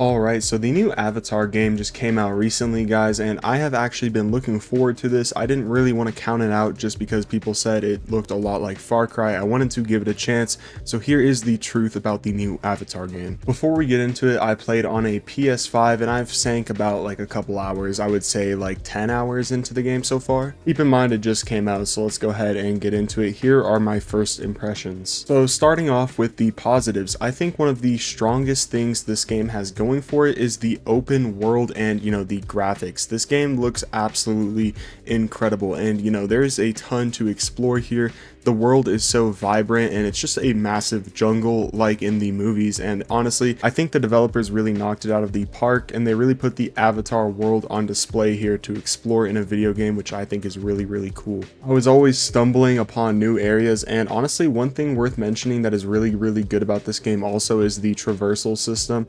Alright, so the new Avatar game just came out recently, guys, and I have actually been looking forward to this. I didn't really want to count it out just because people said it looked a lot like Far Cry. I wanted to give it a chance, so here is the truth about the new Avatar game. Before we get into it, I played on a PS5 and I've sank about like a couple hours, I would say like 10 hours into the game so far. Keep in mind it just came out, so let's go ahead and get into it. Here are my first impressions. So starting off with the positives, I think one of the strongest things this game has going for it is the open world and the graphics. This game looks absolutely incredible, and there's a ton to explore here. The world is so vibrant and it's just a massive jungle like in the movies, and honestly I think the developers really knocked it out of the park and they really put the Avatar world on display here to explore in a video game, which I think is really cool. I was always stumbling upon new areas, and honestly one thing worth mentioning that is really good about this game also is the traversal system.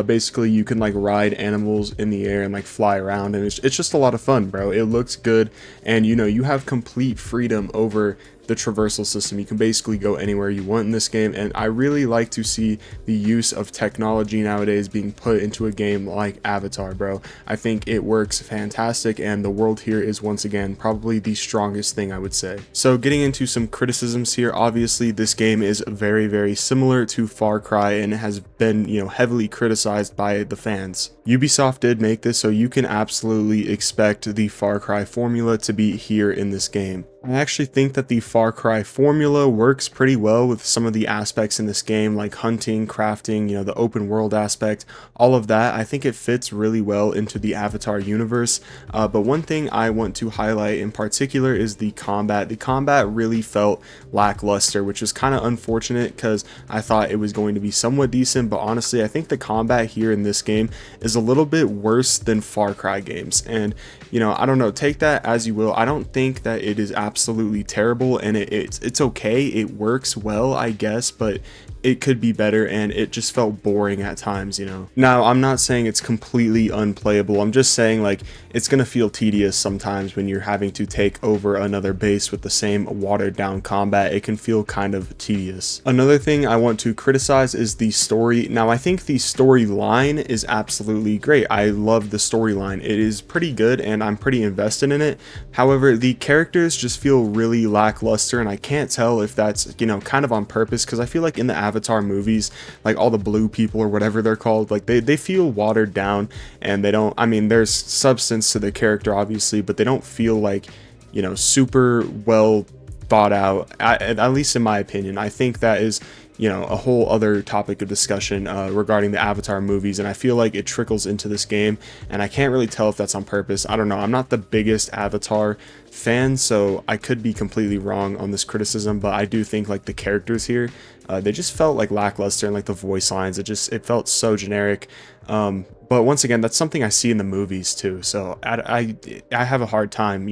Basically you can like ride animals in the air and like fly around, and it's just a lot of fun, bro. It looks good, and you have complete freedom over the traversal system. You can basically go anywhere you want in this game, and I really like to see the use of technology nowadays being put into a game like Avatar, bro. I think it works fantastic, and the world here is once again probably the strongest thing, I would say. So getting into some criticisms here, obviously this game is very similar to Far Cry and has been heavily criticized by the fans. Ubisoft did make this, so you can absolutely expect the Far Cry formula to be here in this game. I actually think that the Far Cry formula works pretty well with some of the aspects in this game, like hunting, crafting, the open world aspect, all of that. I think it fits really well into the Avatar universe, but one thing I want to highlight in particular is the combat. The combat really felt lackluster, which is kind of unfortunate because I thought it was going to be somewhat decent, but honestly I think the combat here in this game is a little bit worse than Far Cry games, and I don't know, take that as you will. I don't think that it is absolutely terrible, and it's okay, it works well I guess, but it could be better, and it just felt boring at times. Now I'm not saying it's completely unplayable, I'm just saying like it's gonna feel tedious sometimes when you're having to take over another base with the same watered down combat. It can feel kind of tedious. Another thing I want to criticize is the story. Now I think the storyline is absolutely great. I love the storyline, it is pretty good and I'm pretty invested in it. However, the characters just feel really lackluster, and I can't tell if that's kind of on purpose, because I feel like in the Avatar movies, like all the blue people or whatever they're called, like they feel watered down, and they don't, I mean there's substance to the character obviously, but they don't feel like super well thought out, at least in my opinion. I think that is a whole other topic of discussion regarding the Avatar movies, and I feel like it trickles into this game, and I can't really tell if that's on purpose. I don't know, I'm not the biggest Avatar fan, so I could be completely wrong on this criticism, but I do think like the characters here, they just felt like lackluster, and like the voice lines, it felt so generic. But once again, that's something I see in the movies too, so I have a hard time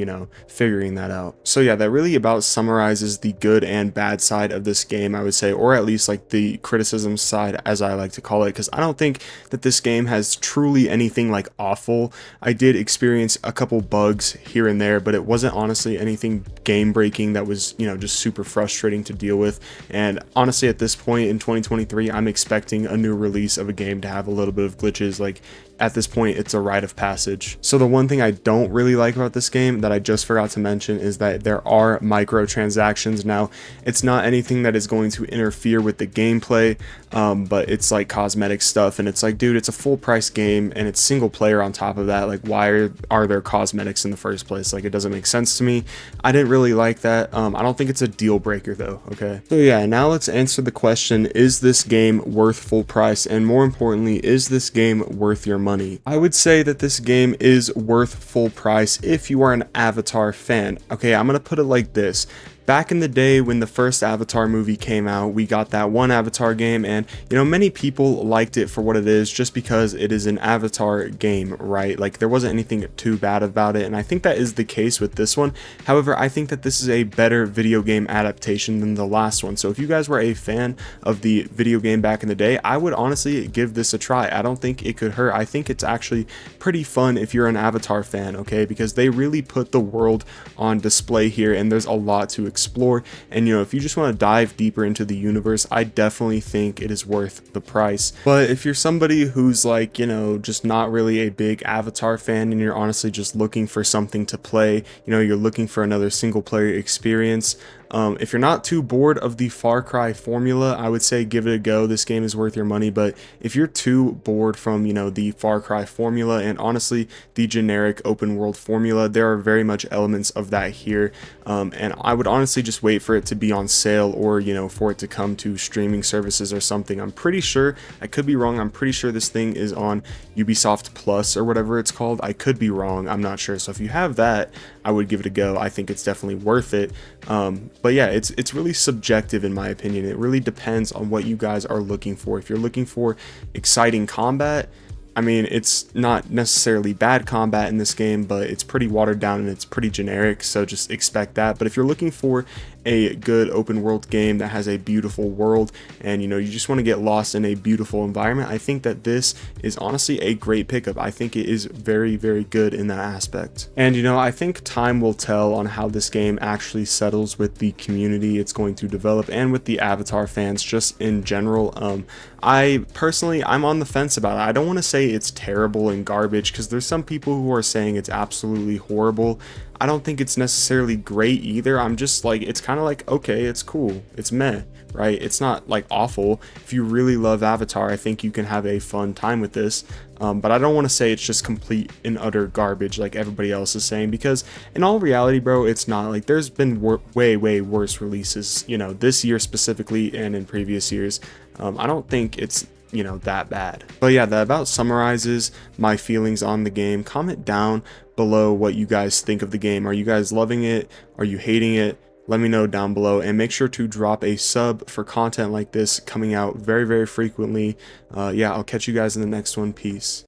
figuring that out. So yeah, that really about summarizes the good and bad side of this game, I would say, or at least like the criticism side, as I like to call it, because I don't think that this game has truly anything like awful. I did experience a couple bugs here and there, but it wasn't honestly anything game breaking that was just super frustrating to deal with. And honestly at this point in 2023, I'm expecting a new release of a game to have a little bit of glitches. Like at this point, it's a rite of passage. So the one thing I don't really like about this game that I just forgot to mention is that there are microtransactions. Now, it's not anything that is going to interfere with the gameplay, but it's like cosmetic stuff, and it's like, dude, it's a full price game and it's single player on top of that. Like, why are there cosmetics in the first place? Like, it doesn't make sense to me. I didn't really like that. I don't think it's a deal breaker though, okay? So yeah, now let's answer the question, is this game worth full price? And more importantly, is this game worth your money? I would say that this game is worth full price if you are an Avatar fan. Okay, I'm gonna put it like this. Back in the day when the first Avatar movie came out, we got that one Avatar game, and many people liked it for what it is, just because it is an Avatar game, right? Like, there wasn't anything too bad about it, and I think that is the case with this one. However, I think that this is a better video game adaptation than the last one. So if you guys were a fan of the video game back in the day, I would honestly give this a try. I don't think it could hurt. I think it's actually pretty fun if you're an Avatar fan, okay? Because they really put the world on display here, and there's a lot to explore. And if you just want to dive deeper into the universe, I definitely think it is worth the price. But if you're somebody who's like, just not really a big Avatar fan, and you're honestly just looking for something to play, you're looking for another single player experience, if you're not too bored of the Far Cry formula, I would say give it a go. This game is worth your money. But if you're too bored from, the Far Cry formula and honestly the generic open world formula, there are very much elements of that here. And I would honestly just wait for it to be on sale, or, for it to come to streaming services or something. I'm pretty sure, I could be wrong, I'm pretty sure this thing is on Ubisoft Plus or whatever it's called. I could be wrong, I'm not sure. So if you have that, I would give it a go. I think it's definitely worth it. But yeah, it's really subjective in my opinion. It really depends on what you guys are looking for. If you're looking for exciting combat, I mean, it's not necessarily bad combat in this game, but it's pretty watered down and it's pretty generic, so just expect that. But if you're looking for a good open world game that has a beautiful world, and you just want to get lost in a beautiful environment, I think that this is honestly a great pickup. I think it is very, very good in that aspect. And I think time will tell on how this game actually settles with the community it's going to develop and with the Avatar fans just in general. I personally, I'm on the fence about it. I don't want to say it's terrible and garbage, because there's some people who are saying it's absolutely horrible. I don't think it's necessarily great either. I'm just like, it's kind of like, okay, it's cool, it's meh, right? It's not like awful. If you really love Avatar, I think you can have a fun time with this. But I don't want to say it's just complete and utter garbage like everybody else is saying, because in all reality, bro, it's not. Like, there's been way worse releases, this year specifically and in previous years. I don't think it's that bad. But yeah, that about summarizes my feelings on the game. Comment down below what you guys think of the game. Are you guys loving it? Are you hating it? Let me know down below, and make sure to drop a sub for content like this coming out very frequently. Yeah, I'll catch you guys in the next one. Peace.